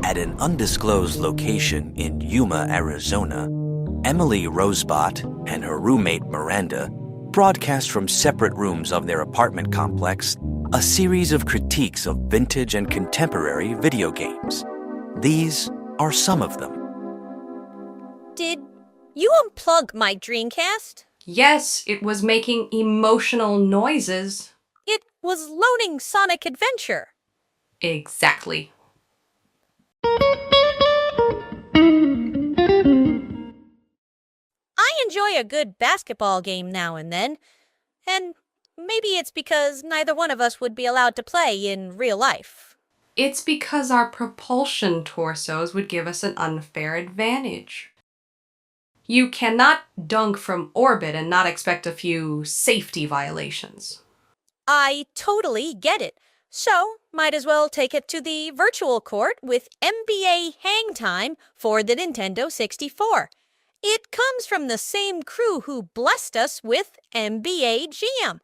At an undisclosed location in Yuma, Arizona, Emily Rosebot and her roommate Miranda broadcast from separate rooms of their apartment complex a series of critiques of vintage and contemporary video games. These are some of them. Did you unplug my Dreamcast? Yes, it was making emotional noises. It was loading Sonic Adventure. Exactly. I enjoy a good basketball game now and then, and maybe it's because neither one of us would be allowed to play in real life. It's because our propulsion torsos would give us an unfair advantage. You cannot dunk from orbit and not expect a few safety violations. I totally get it. So, might as well take it to the virtual court with NBA Hang Time for the Nintendo 64. It comes from the same crew who blessed us with NBA Jam.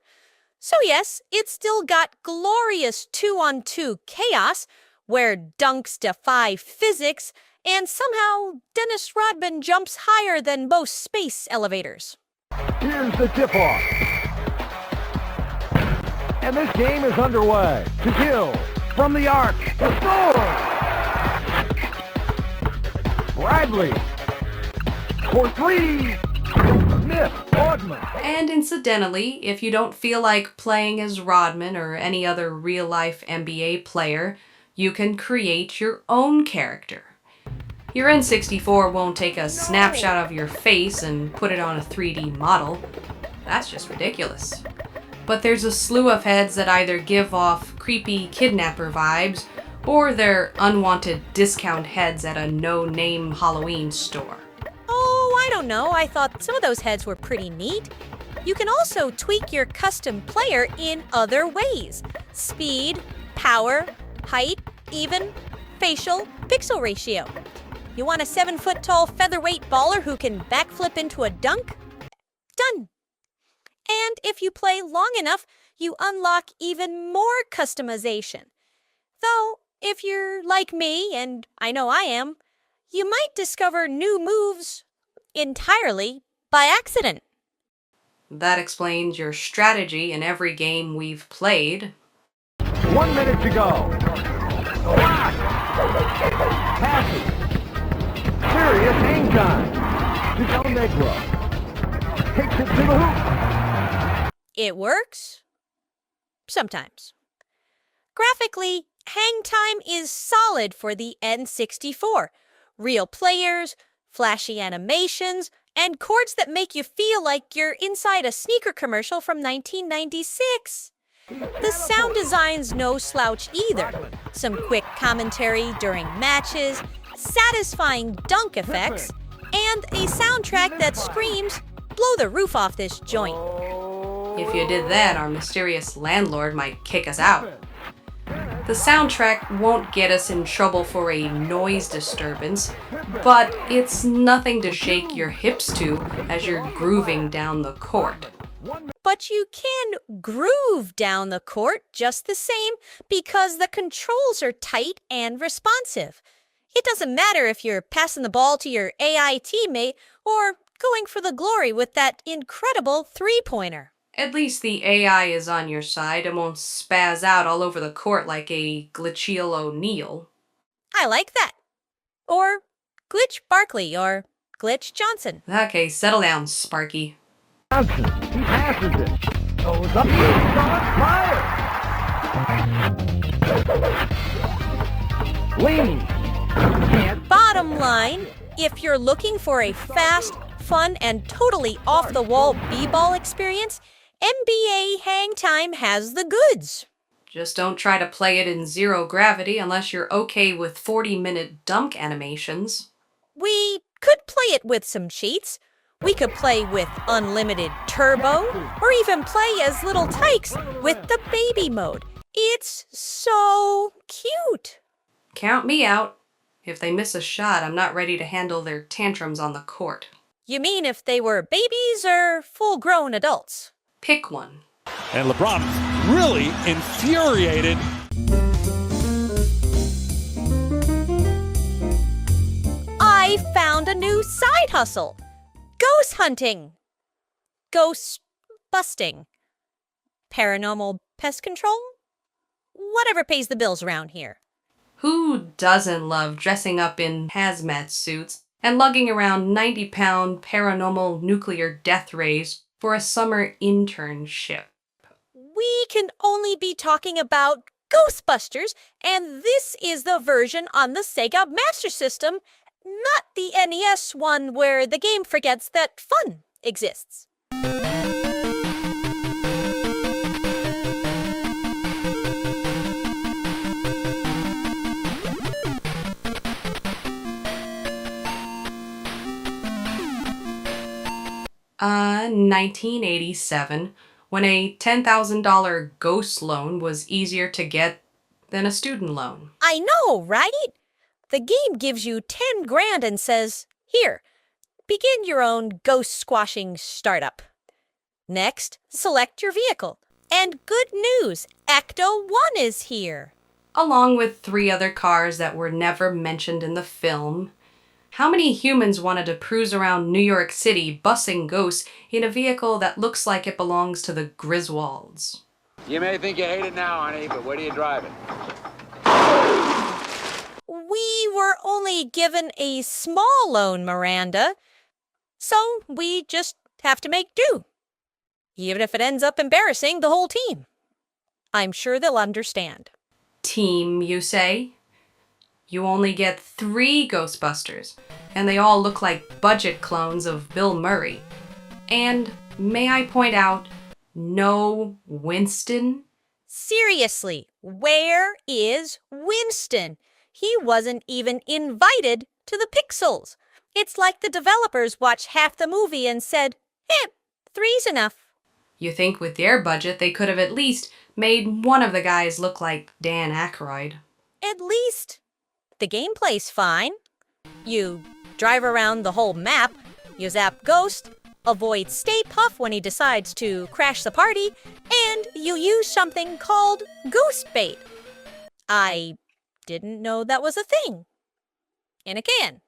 So yes, it's still got glorious 2-on-2 chaos, where dunks defy physics, and somehow Dennis Rodman jumps higher than most space elevators. Here's the tip-off. And this game is underway. To kill, from the arc, to score! Bradley, for three, Smith, Rodman. And incidentally, if you don't feel like playing as Rodman or any other real-life NBA player, you can create your own character. Your N64 won't take a snapshot of your face and put it on a 3D model. That's just ridiculous. But there's a slew of heads that either give off creepy kidnapper vibes, or they're unwanted discount heads at a no-name Halloween store. Oh, I don't know. I thought some of those heads were pretty neat. You can also tweak your custom player in other ways. Speed, power, height, even facial pixel ratio. You want a 7-foot-tall featherweight baller who can backflip into a dunk? Done. And if you play long enough, you unlock even more customization. Though, if you're like me, and I know I am, you might discover new moves entirely by accident. That explains your strategy in every game we've played. 1 minute to go. Passes. Serious hang time. To Del Negro. Takes it to the hoop. It works. Sometimes. Graphically, hang time is solid for the N64. Real players, flashy animations, and chords that make you feel like you're inside a sneaker commercial from 1996. The sound design's no slouch either. Some quick commentary during matches, satisfying dunk effects, and a soundtrack that screams, "Blow the roof off this joint." If you did that, our mysterious landlord might kick us out. The soundtrack won't get us in trouble for a noise disturbance, but it's nothing to shake your hips to as you're grooving down the court. But you can groove down the court just the same because the controls are tight and responsive. It doesn't matter if you're passing the ball to your AI teammate or going for the glory with that incredible three-pointer. At least the AI is on your side and won't spaz out all over the court like a Glitcheel O'Neal. I like that. Or Glitch Barkley or Glitch Johnson. Okay, settle down, Sparky. Johnson, he passes it. Goes up, he's on fire. Lean. Bottom line, if you're looking for a fast, fun, and totally off-the-wall b-ball experience, NBA Hang Time has the goods. Just don't try to play it in zero gravity unless you're okay with 40-minute dunk animations. We could play it with some cheats. We could play with unlimited turbo, or even play as little tykes with the baby mode. It's so cute. Count me out. If they miss a shot, I'm not ready to handle their tantrums on the court. You mean if they were babies or full-grown adults? Pick one. And LeBron really infuriated. I found a new side hustle. Ghost hunting. Ghost busting. Paranormal pest control? Whatever pays the bills around here. Who doesn't love dressing up in hazmat suits and lugging around 90-pound paranormal nuclear death rays for a summer internship? We can only be talking about Ghostbusters, and this is the version on the Sega Master System, not the NES one where the game forgets that fun exists. 1987, when a $10,000 ghost loan was easier to get than a student loan. I know, right? The game gives you 10 grand and says, here, begin your own ghost squashing startup. Next, select your vehicle. And good news, Ecto 1 is here. Along with 3 other cars that were never mentioned in the film. How many humans wanted to cruise around New York City bussing ghosts in a vehicle that looks like it belongs to the Griswolds? You may think you hate it now, honey, but where do you drive it? We were only given a small loan, Miranda. So we just have to make do. Even if it ends up embarrassing the whole team. I'm sure they'll understand. Team, you say? You only get 3 Ghostbusters, and they all look like budget clones of Bill Murray. And, may I point out, no Winston? Seriously, where is Winston? He wasn't even invited to the Pixels. It's like the developers watched half the movie and said, 3's enough. You think with their budget they could have at least made one of the guys look like Dan Aykroyd. At least the gameplay's fine. You drive around the whole map, you zap Ghost, avoid Stay Puft when he decides to crash the party, and you use something called Ghost Bait. I didn't know that was a thing. In a can.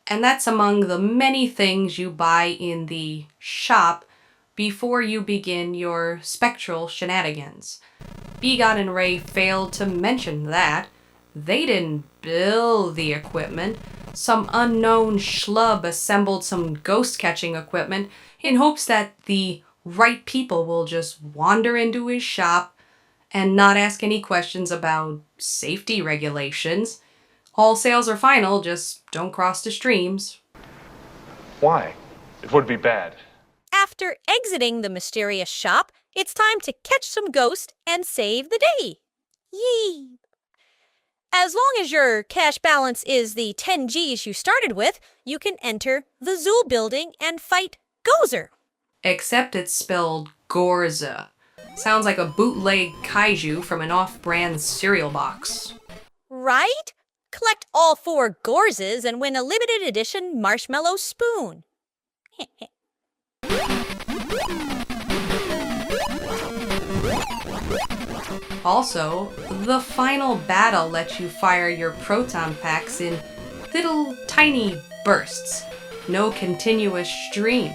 And that's among the many things you buy in the shop before you begin your spectral shenanigans. Begot and Ray failed to mention that. They didn't build the equipment. Some unknown schlub assembled some ghost-catching equipment in hopes that the right people will just wander into his shop and not ask any questions about safety regulations. All sales are final, just don't cross the streams. Why? It would be bad. After exiting the mysterious shop, it's time to catch some ghosts and save the day. Yee! As long as your cash balance is the 10 G's you started with, you can enter the Zool building and fight Gozer. Except it's spelled Gorza. Sounds like a bootleg kaiju from an off-brand cereal box. Right? Collect all 4 Gorzes and win a limited edition marshmallow spoon. Also, the final battle lets you fire your proton packs in little tiny bursts, no continuous stream.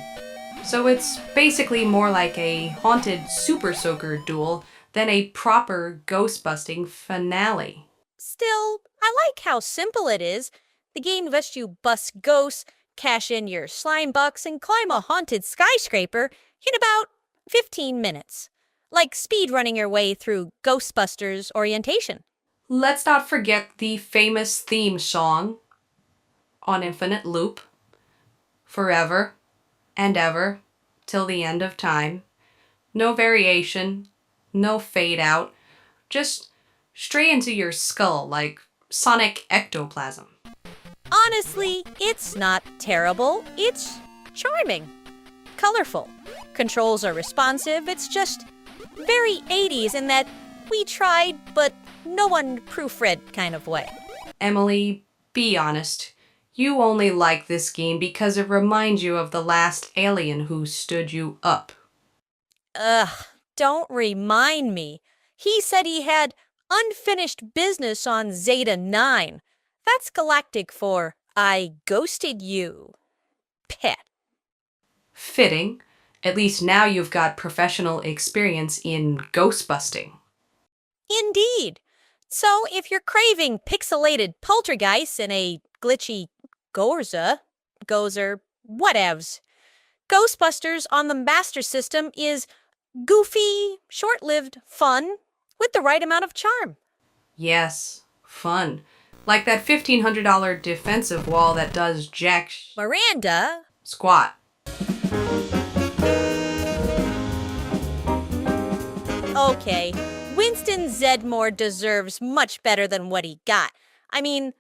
So it's basically more like a haunted Super Soaker duel than a proper ghost-busting finale. Still, I like how simple it is. The game lets you bust ghosts, cash in your slime bucks, and climb a haunted skyscraper in about 15 minutes. Like speedrunning your way through Ghostbusters orientation. Let's not forget the famous theme song on infinite loop. Forever and ever, till the end of time. No variation, no fade out. Just straight into your skull like sonic ectoplasm. Honestly, it's not terrible. It's charming. Colorful. Controls are responsive. It's just very 80s in that we tried, but no one proofread kind of way. Emily, be honest. You only like this game because it reminds you of the last alien who stood you up. Ugh, don't remind me. He said he had unfinished business on Zeta 9. That's galactic for I ghosted you, pet. Fitting. At least now you've got professional experience in ghostbusting. Indeed. So if you're craving pixelated poltergeists and a glitchy gozer, whatevs, Ghostbusters on the Master System is goofy, short-lived fun with the right amount of charm. Yes, fun. Like that $1,500 defensive wall that does Miranda? squat. Okay, Winston Zedmore deserves much better than what he got. I mean,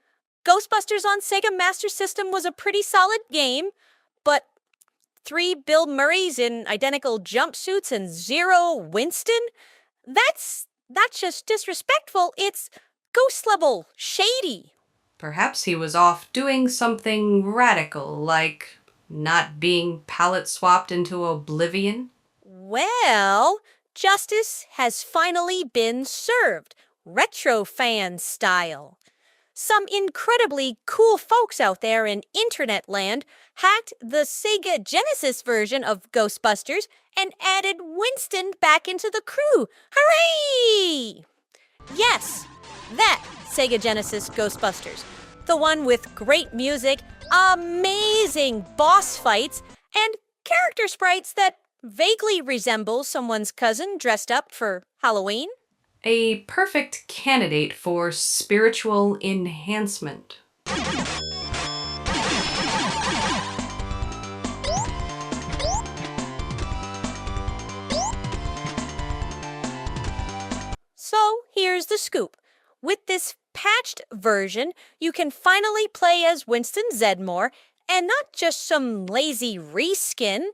Ghostbusters on Sega Master System was a pretty solid game, but 3 Bill Murrays in identical jumpsuits and 0 Winston? That's not just disrespectful, it's ghost-level shady. Perhaps he was off doing something radical, like not being palette swapped into oblivion. Well, justice has finally been served, retro fan style. Some incredibly cool folks out there in internet land hacked the Sega Genesis version of Ghostbusters and added Winston back into the crew. Hooray! Yes, that Sega Genesis Ghostbusters. The one with great music, amazing boss fights, and character sprites that vaguely resemble someone's cousin dressed up for Halloween. A perfect candidate for spiritual enhancement. So here's the scoop. With this patched version, you can finally play as Winston Zedmore, and not just some lazy reskin.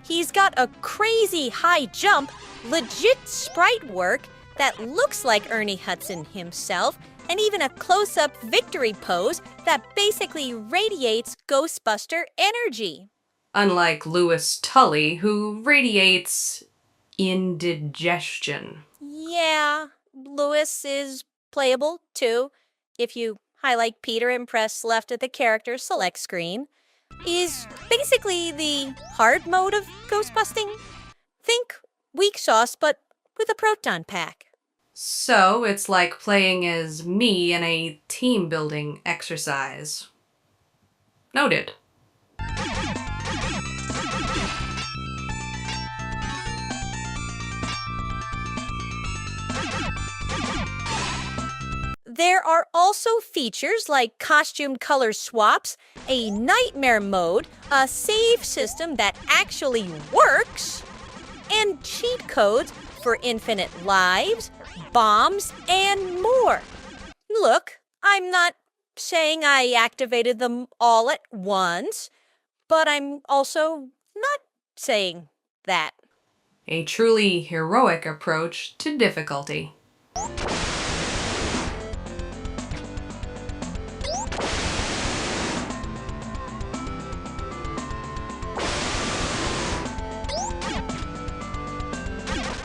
He's got a crazy high jump, legit sprite work that looks like Ernie Hudson himself, and even a close-up victory pose that basically radiates Ghostbuster energy. Unlike Louis Tully, who radiates indigestion. Yeah, Louis is playable too, if you highlight Peter and press left at the character select screen. Is basically the hard mode of ghostbusting. Think weak sauce, but with a proton pack. So it's like playing as me in a team-building exercise. Noted. There are also features like costume color swaps, a nightmare mode, a save system that actually works, and cheat codes for infinite lives, bombs, and more. Look, I'm not saying I activated them all at once, but I'm also not saying that. A truly heroic approach to difficulty.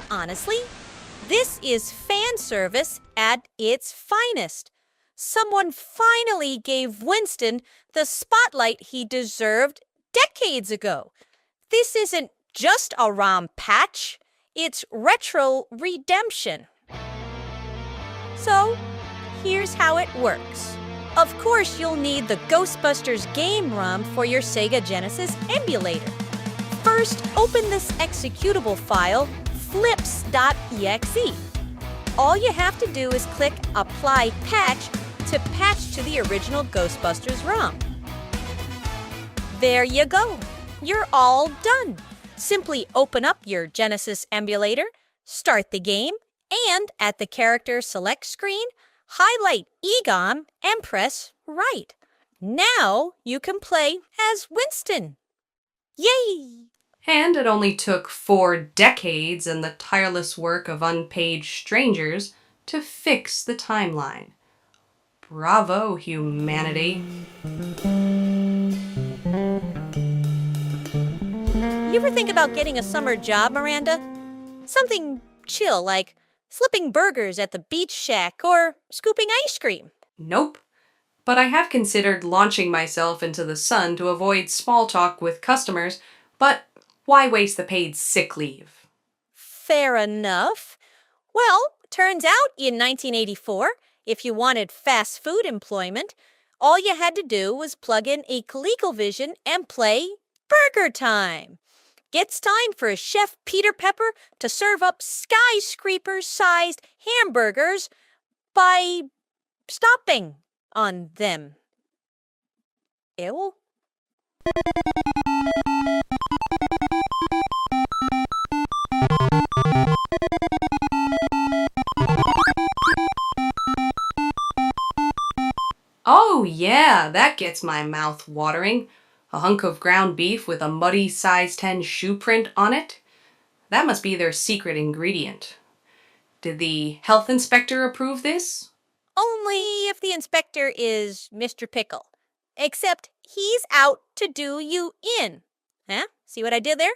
Honestly, this is fan service at its finest. Someone finally gave Winston the spotlight he deserved decades ago. This isn't just a ROM patch, it's retro redemption. So, here's how it works. Of course, you'll need the Ghostbusters game ROM for your Sega Genesis emulator. First, open this executable file, flips.exe. All you have to do is click Apply Patch to patch to the original Ghostbusters ROM. There you go. You're all done. Simply open up your Genesis emulator, start the game, and at the character select screen, highlight EGOM and press Right. Now you can play as Winston. Yay! And it only took 4 decades and the tireless work of unpaid strangers to fix the timeline. Bravo, humanity. You ever think about getting a summer job, Miranda? Something chill like flipping burgers at the beach shack or scooping ice cream. Nope. but I have considered launching myself into the sun to avoid small talk with customers, but why waste the paid sick leave? Fair enough. Well, turns out in 1984, if you wanted fast food employment, all you had to do was plug in a Colecovision and play Burgertime. It's time for Chef Peter Pepper to serve up skyscraper-sized hamburgers by stomping on them. Ew. Oh yeah, that gets my mouth watering. A hunk of ground beef with a muddy size 10 shoe print on it? That must be their secret ingredient. Did the health inspector approve this? Only if the inspector is Mr. Pickle. Except he's out to do you in. Huh? See what I did there?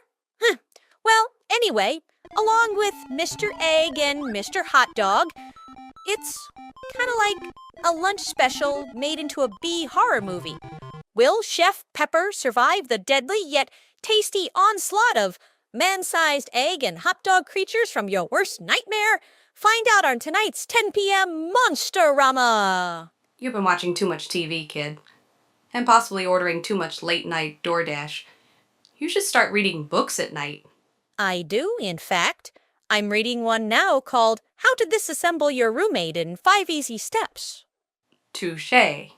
Well, anyway, along with Mr. Egg and Mr. Hot Dog, it's kind of like a lunch special made into a B horror movie. Will Chef Pepper survive the deadly yet tasty onslaught of man-sized egg and hot dog creatures from your worst nightmare? Find out on tonight's 10 p.m. Monsterama! You've been watching too much TV, kid. And possibly ordering too much late-night DoorDash. You should start reading books at night. I do, in fact. I'm reading one now called How to Disassemble Your Roommate in 5 Easy Steps. Touché.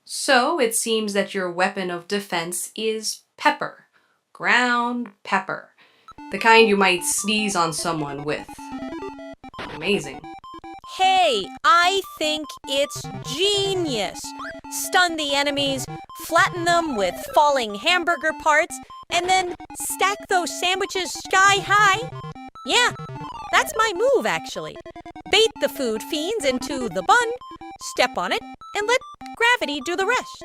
So it seems that your weapon of defense is pepper. Ground pepper. The kind you might sneeze on someone with. Amazing. Hey, I think it's genius. Stun the enemies, flatten them with falling hamburger parts, and then stack those sandwiches sky high. Yeah, that's my move, actually. Bait the food fiends into the bun, step on it, and let gravity do the rest.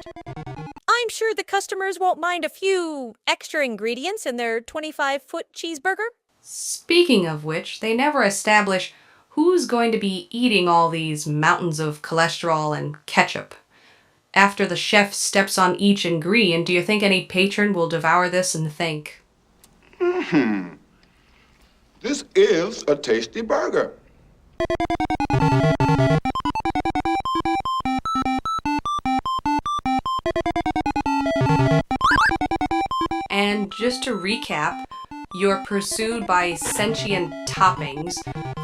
I'm sure the customers won't mind a few extra ingredients in their 25-foot cheeseburger. Speaking of which, they never establish who's going to be eating all these mountains of cholesterol and ketchup. After the chef steps on each ingredient, do you think any patron will devour this and think, This is a tasty burger. And just to recap, you're pursued by sentient toppings,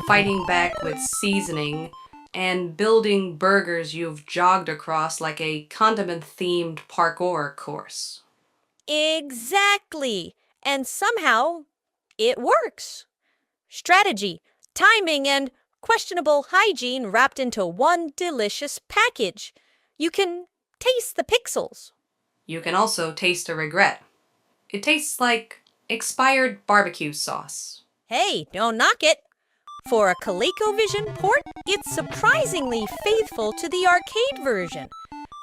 fighting back with seasoning, and building burgers you've jogged across like a condiment-themed parkour course. Exactly. And somehow, it works. Strategy, timing, and questionable hygiene wrapped into one delicious package. You can taste the pixels. You can also taste a regret. It tastes like expired barbecue sauce. Hey, don't knock it. For a ColecoVision port, it's surprisingly faithful to the arcade version.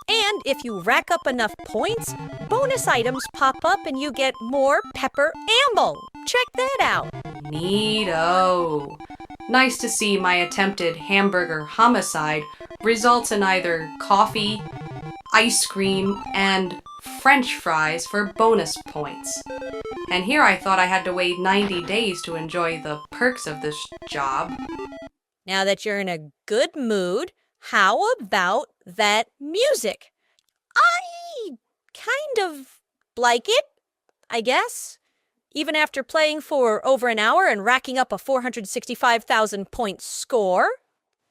And if you rack up enough points, bonus items pop up and you get more pepper ammo. Check that out. Neato. Nice to see my attempted hamburger homicide results in either coffee, ice cream, and French fries for bonus points. And here I thought I had to wait 90 days to enjoy the perks of this job. Now that you're in a good mood, how about that music? I kind of like it, I guess. Even after playing for over an hour and racking up a 465,000 point score.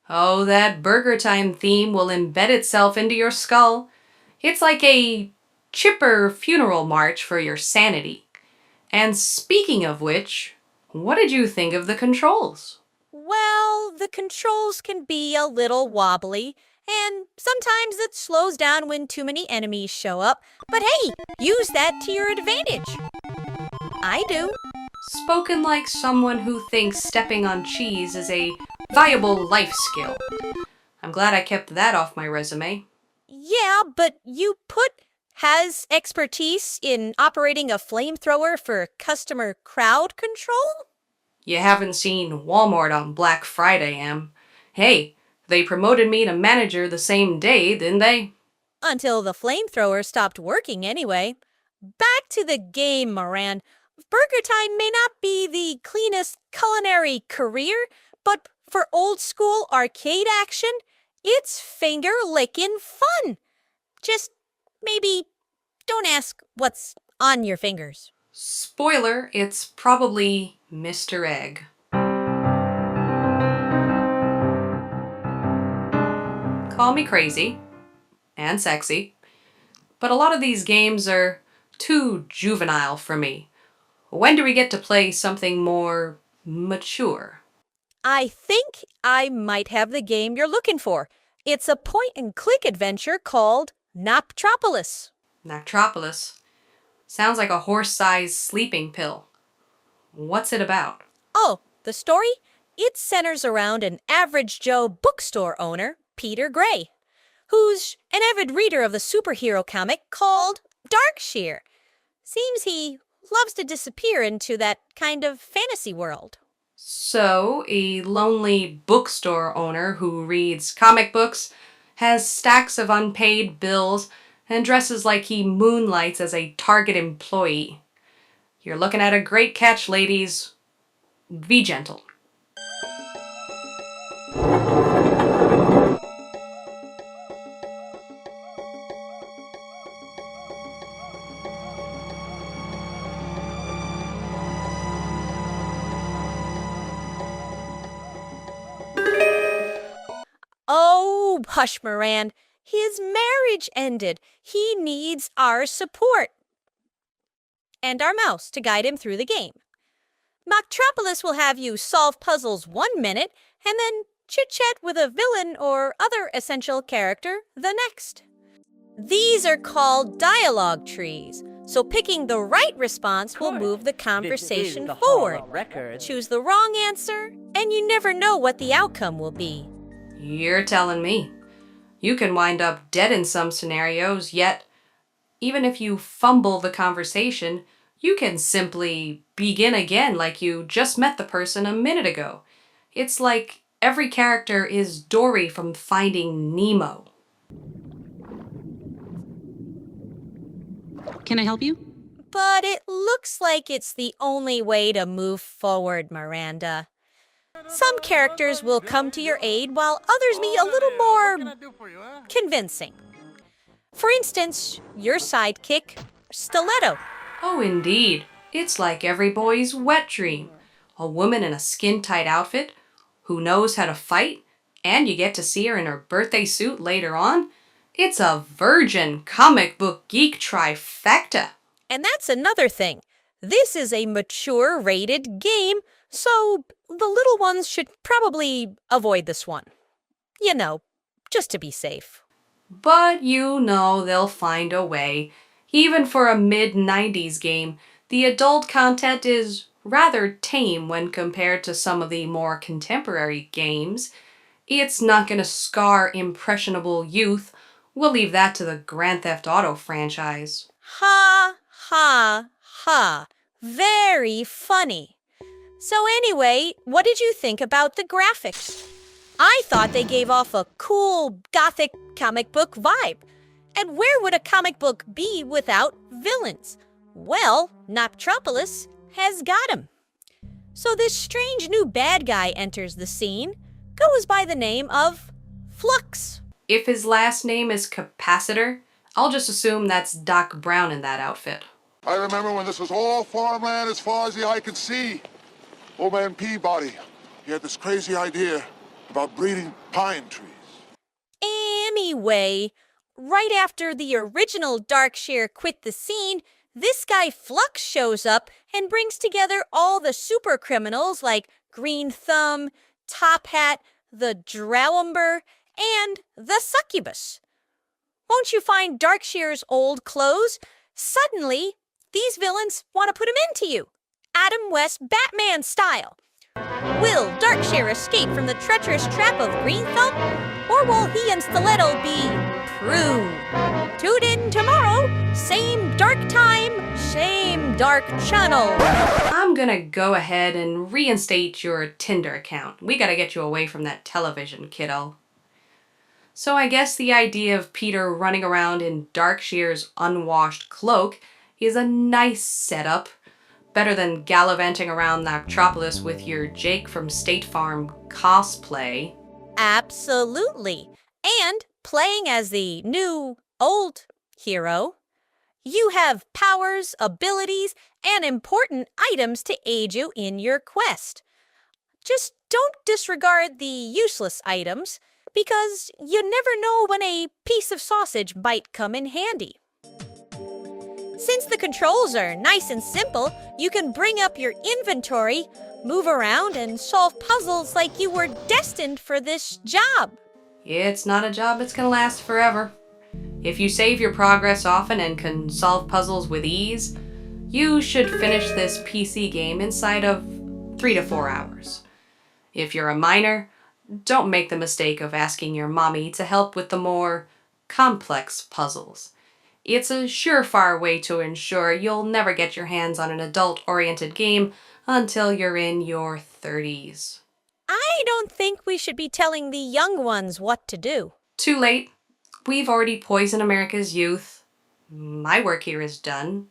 Oh, that Burgertime theme will embed itself into your skull. It's like a chipper funeral march for your sanity. And speaking of which, what did you think of the controls? Well, the controls can be a little wobbly, and sometimes it slows down when too many enemies show up. But hey, use that to your advantage. I do. Spoken like someone who thinks stepping on cheese is a valuable life skill. I'm glad I kept that off my resume. Yeah, but you has expertise in operating a flamethrower for customer crowd control? You haven't seen Walmart on Black Friday, Em. Hey, They promoted me to manager the same day, didn't they? Until the flamethrower stopped working anyway. Back to the game, Miranda. Burgertime may not be the cleanest culinary career, but for old-school arcade action, it's finger-licking fun. Just maybe don't ask what's on your fingers. Spoiler, it's probably Mr. Egg. Call me crazy and sexy, but a lot of these games are too juvenile for me. When do we get to play something more mature? I think I might have the game you're looking for. It's a point-and-click adventure called Noctropolis. Noctropolis. Sounds like a horse-sized sleeping pill. What's it about? Oh, the story? It centers around an average Joe bookstore owner, Peter Gray, who's an avid reader of the superhero comic called Darkshire. Seems he loves to disappear into that kind of fantasy world. So, a lonely bookstore owner who reads comic books, has stacks of unpaid bills, and dresses like he moonlights as a Target employee. You're looking at a great catch, ladies. Be gentle. Oh, hush, Miranda. His marriage ended. He needs our support. And our mouse to guide him through the game. Noctropolis will have you solve puzzles 1 minute and then chit-chat with a villain or other essential character the next. These are called dialogue trees, so picking the right response will move the conversation forward. Choose the wrong answer, and you never know what the outcome will be. You're telling me. You can wind up dead in some scenarios, yet even if you fumble the conversation, you can simply begin again like you just met the person a minute ago. It's like every character is Dory from Finding Nemo. Can I help you? But it looks like it's the only way to move forward, Miranda. Some characters will come to your aid while others be a little more convincing. For instance, your sidekick, Stiletto. Oh, indeed. It's like every boy's wet dream. A woman in a skin-tight outfit who knows how to fight, and you get to see her in her birthday suit later on. It's a virgin comic book geek trifecta. And that's another thing. This is a mature rated game, so the little ones should probably avoid this one. You know, just to be safe. But you know they'll find a way. Even for a mid-90s game, the adult content is rather tame when compared to some of the more contemporary games. It's not going to scar impressionable youth. We'll leave that to the Grand Theft Auto franchise. Ha, ha, ha. Very funny. So anyway, what did you think about the graphics? I thought they gave off a cool, gothic comic book vibe. And where would a comic book be without villains? Well, Noctropolis has got him. So this strange new bad guy enters the scene, goes by the name of Flux. If his last name is Capacitor, I'll just assume that's Doc Brown in that outfit. I remember when this was all farmland as far as the eye could see. Old man Peabody, he had this crazy idea about breeding pine trees. Anyway, right after the original Darkshire quit the scene, this guy Flux shows up and brings together all the super criminals like Green Thumb, Top Hat, the Drowumber, and the Succubus. Won't you find Darkshire's old clothes? Suddenly, these villains want to put him into you, Adam West Batman style. Will Darkshire escape from the treacherous trap of Green Thumb, or will he and Stiletto be pruned? Tune in tomorrow, same dark time, same dark channel. I'm gonna go ahead and reinstate your Tinder account. We gotta get you away from that television, kiddo. So I guess the idea of Peter running around in Darkshear's unwashed cloak is a nice setup. Better than gallivanting around Noctropolis with your Jake from State Farm cosplay. Absolutely. And playing as the new, old hero, you have powers, abilities, and important items to aid you in your quest. Just don't disregard the useless items, because you never know when a piece of sausage might come in handy. Since the controls are nice and simple, you can bring up your inventory, move around, and solve puzzles like you were destined for this job. It's not a job that's gonna last forever. If you save your progress often and can solve puzzles with ease, you should finish this PC game inside of 3 to 4 hours. If you're a minor, don't make the mistake of asking your mommy to help with the more complex puzzles. It's a surefire way to ensure you'll never get your hands on an adult-oriented game until you're in your 30s. I don't think we should be telling the young ones what to do. Too late. We've already poisoned America's youth. My work here is done.